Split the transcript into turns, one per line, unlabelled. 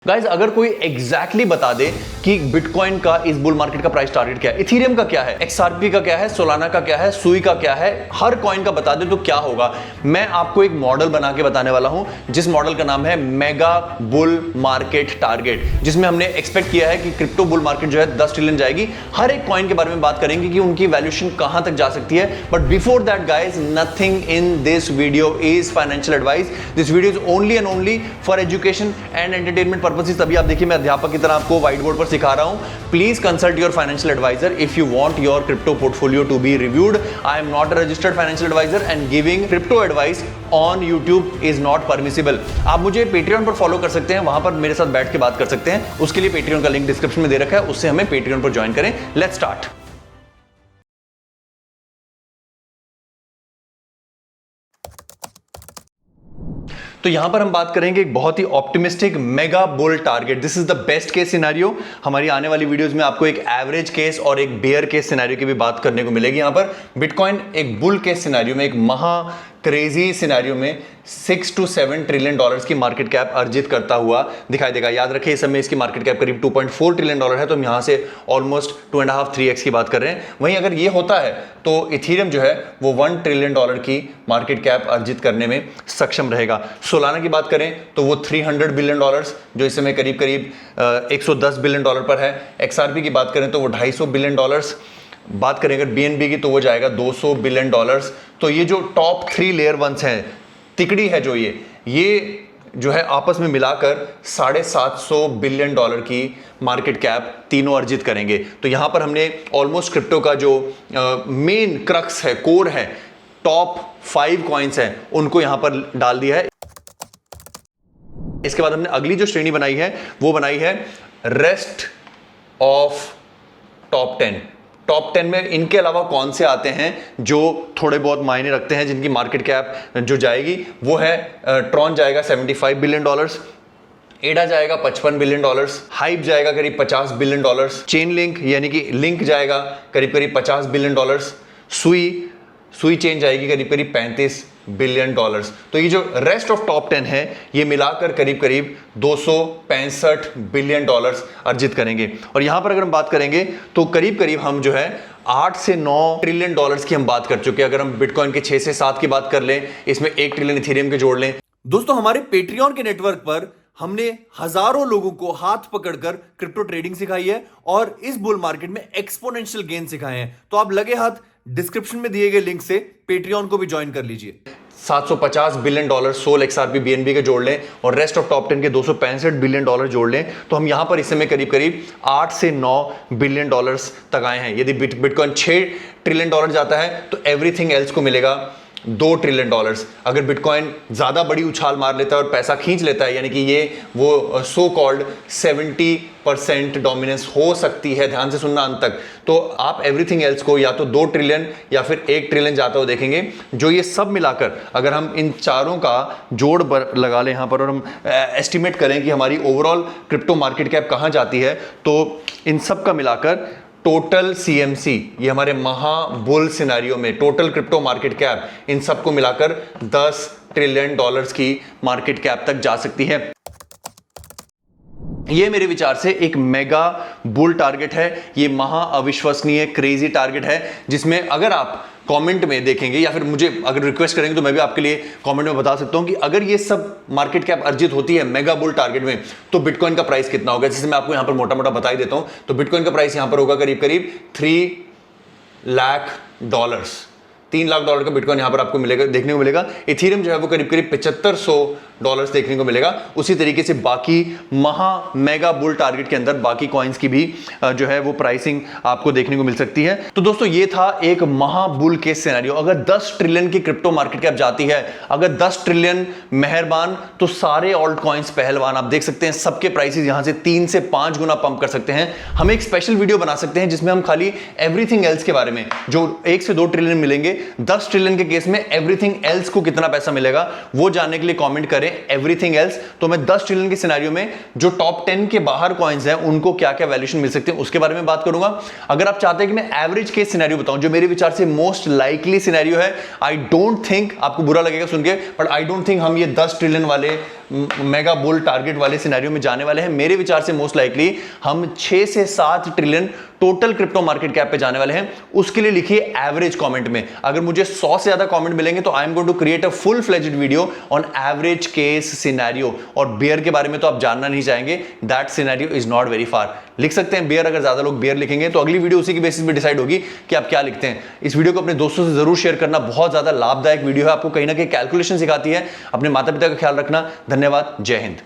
Guys अगर कोई exactly बता दे कि बिटकॉइन का इस बुल मार्केट का प्राइस टारगेट क्या है, इथेरियम का क्या है, एक्सआरपी का क्या है, सोलाना का क्या है, सुई का क्या है, हर कॉइन का बता दे तो क्या होगा। मैं आपको एक मॉडल बना के बताने वाला हूं जिस मॉडल का नाम है मेगा बुल मार्केट टारगेट, जिसमें हमने एक्सपेक्ट किया है कि क्रिप्टो बुल मार्केट जो है 10 ट्रिलियन जाएगी। हर एक कॉइन के बारे में बात करेंगे कि उनकी वैल्यूएशन कहां तक जा सकती है। But before that guys, nothing in this video is financial advice. This video is only and only for education and entertainment purposes. तभी आप देखिए मैं अध्यापक की तरह आपको व्हाइट बोर्ड पर सिखा रहा हूं। Please consult your financial advisor if you want your crypto portfolio to be reviewed. I am not a registered financial advisor and giving crypto advice on YouTube is not permissible. आप मुझे Patreon पर follow कर सकते हैं, वहां पर मेरे साथ बैठ के बात कर सकते हैं। उसके लिए पेट्रियन का लिंक डिस्क्रिप्शन में दे रखा है, उससे हमें पेट्रियन पर ज्वाइन करें। Let's start. तो यहां पर हम बात करेंगे एक बहुत ही optimistic mega bull target. This is the best case scenario. हमारी आने वाली वीडियोस में आपको एक एवरेज केस और एक बेयर केस सिनेरियो की भी बात करने को मिलेगी। यहां पर बिटकॉइन एक बुल केस सिनेरियो में, एक महा क्रेजी सिनेरियो में 6 to 7 ट्रिलियन डॉलर्स की मार्केट कैप अर्जित करता हुआ दिखाई देगा। याद रखिए इस समय इसकी मार्केट कैप करीब 2.4 ट्रिलियन डॉलर है, तो हम यहां से ऑलमोस्ट 2.5-3x की बात कर रहे हैं। वहीं अगर ये होता है तो इथेरियम जो है वो 1 ट्रिलियन डॉलर की मार्केट कैप अर्जित करने में सक्षम रहेगा। सोलाना की बात करें तो वो 300 बिलियन डॉलर्स, जो इस समय करीब 110 बिलियन डॉलर पर है। एक्सआरपी की बात करें तो वो 250 बिलियन डॉलर्स। बात करें अगर बीएनबी की तो वो जाएगा 200 बिलियन डॉलर्स। तो ये जो टॉप 3 लेयर वंस हैं, तिकड़ी है जो ये जो है आपस में मिलाकर 750 बिलियन डॉलर की मार्केट कैप तीनों अर्जित करेंगे। तो यहां पर हमने ऑलमोस्ट क्रिप्टो का जो मेन क्रक्स है, कोर है, टॉप 5 कॉइन्स हैं, उनको यहां पर डाल दिया है। इसके बाद हमने अगली जो श्रेणी बनाई है वो बनाई है रेस्ट ऑफ टॉप 10। टॉप 10 में इनके अलावा कौन से आते हैं जो थोड़े बहुत मायने रखते हैं, जिनकी मार्केट कैप जो जाएगी वो है ट्रॉन जाएगा 75 बिलियन डॉलर्स, एडा जाएगा 55 बिलियन डॉलर्स, हाइप जाएगा करीब 50 बिलियन डॉलर्स, चेन लिंक यानी कि लिंक जाएगा करीब 50 बिलियन डॉलर्स, सुई चेन जाएगी करीब 35 बिलियन डॉलर्स। तो ये जो रेस्ट ऑफ टॉप 10 है ये मिलाकर करीब 265 बिलियन डॉलर्स अर्जित करेंगे। और यहां पर अगर हम बात करेंगे तो करीब हम जो है 8 से 9 ट्रिलियन डॉलर्स की हम बात कर चुके हैं। अगर हम बिटकॉइन के 6 से 7 की बात कर लें, इसमें 1 ट्रिलियन इथेरियम के जोड़ लें।
दोस्तों हमारे पेट्रियन के नेटवर्क पर हमने हजारों लोगों को हाथ पकड़कर क्रिप्टो ट्रेडिंग सिखाई है और इस बुल मार्केट में एक्सपोनेंशियल गेन सिखाए हैं। तो आप लगे हाथ डिस्क्रिप्शन में दिए गए लिंक से पेट्रियन को भी ज्वाइन कर लीजिए।
750 billion dollar SOL XRP BNB के जोड़ लें और रेस्ट ऑफ टॉप 10 के 265 बिलियन डॉलर जोड़ लें, तो हम यहां पर इस समय करीब 8 से 9 बिलियन डॉलर्स तक आए हैं। यदि बिटकॉइन 6 ट्रिलियन डॉलर जाता है तो एवरीथिंग एल्स को मिलेगा 2 ट्रिलियन डॉलर्स। अगर बिटकॉइन ज्यादा बड़ी उछाल मार लेता है और पैसा खींच लेता है, यानी कि ये वो सो कॉल्ड 70% डोमिनेंस हो सकती है, ध्यान से सुनना अंत तक, तो आप एवरीथिंग एल्स को या तो 2 ट्रिलियन या फिर 1 ट्रिलियन जाता हो देखेंगे। जो ये सब मिलाकर अगर हम इन चारों का जोड़ लगा लें यहां पर और हम एस्टिमेट करें कि हमारी ओवरऑल क्रिप्टो मार्केट कैप कहां जाती है, तो इन सब का मिलाकर टोटल सीएमसी, ये हमारे महा बुल सिनेरियो में टोटल क्रिप्टो मार्केट कैप, इन सबको मिलाकर 10 ट्रिलियन डॉलर्स की मार्केट कैप तक जा सकती है। ये मेरे विचार से एक मेगा बुल टारगेट है। ये महा अविश्वसनीय क्रेजी टारगेट है, जिसमें अगर आप कमेंट में देखेंगे या फिर मुझे अगर रिक्वेस्ट करेंगे तो मैं भी आपके लिए कमेंट में बता सकता हूं कि अगर ये सब मार्केट कैप अर्जित होती है मेगा बुल टारगेट में, तो बिटकॉइन का प्राइस कितना होगा। जैसे मैं आपको यहां पर मोटा बता ही देता हूं, तो बिटकॉइन का प्राइस यहां पर होगा करीब 3 लाख डॉलर्स। 3 लाख डॉलर का बिटकॉइन यहां पर आपको मिलेगा, देखने को मिलेगा। इथेरियम जो है वो करीब 7500 डॉलर्स देखने को मिलेगा। उसी तरीके से बाकी महा मेगा बुल टारगेट के अंदर बाकी कॉइन्स की भी जो है वो प्राइसिंग आपको देखने को मिल सकती है। तो दोस्तों ये था एक महा बुल केस सिनेरियो। अगर 10 ट्रिलियन की क्रिप्टो मार्केट कैप जाती है, अगर 10 ट्रिलियन मेहरबान, तो सारे ऑल्ट कॉइन्स पहलवान। आप देख सकते हैं सबके प्राइसेस यहां से 3 से 5 गुना पंप कर सकते हैं। हम एक स्पेशल वीडियो बना सकते हैं जिसमें हम खाली एवरीथिंग एल्स के बारे में, जो 1 से 2 ट्रिलियन मिलेंगे, 10 ट्रिलियन के केस में एवरीथिंग एल्स को कितना पैसा मिलेगा, वो जानने के लिए कमेंट करें एवरीथिंग एल्स। तो मैं 10 ट्रिलियन के सिनेरियो में जो टॉप 10 के बाहर कॉइन्स हैं उनको क्या क्या वैल्यूएशन मिल सकते हैं उसके बारे में बात करूंगा। अगर आप चाहते हैं कि मैं एवरेज केस सिनेरियो बताऊं, जो मेरे विचार से मोस्ट लाइकली सिनेरियो है, आई डोंट थिंक, आपको बुरा लगेगा सुन के, बट आई डोंट थिंक हम ये 10 ट्रिलियन वाले मेगा बुल टारगेट वाले सिनेरियो में जाने वाले हैं। मेरे विचार से मोस्ट लाइकली हम 6 से 7 trillion total crypto market cap पे जाने वाले हैं। उसके लिए लिखिए एवरेज कमेंट में। अगर मुझे 100 से ज्यादा कमेंट मिलेंगे तो I am going to create a full fledged video on average case scenario. और बेयर के बारे में तो आप जानना नहीं चाहेंगे, that scenario is not very far. लिख सकते हैं बेयर, अगर ज्यादा लोग बेयर लिखेंगे तो अगली वीडियो उसी की बेसिस पे डिसाइड होगी कि आप क्या लिखते हैं। इस वीडियो को अपने दोस्तों से जरूर शेयर करना, बहुत ज्यादा लाभदायक वीडियो है, आपको कहीं ना कहीं कैलकुलेशन सिखाती है। अपने माता पिता का ख्याल रखना। धन्यवाद, जय हिंद।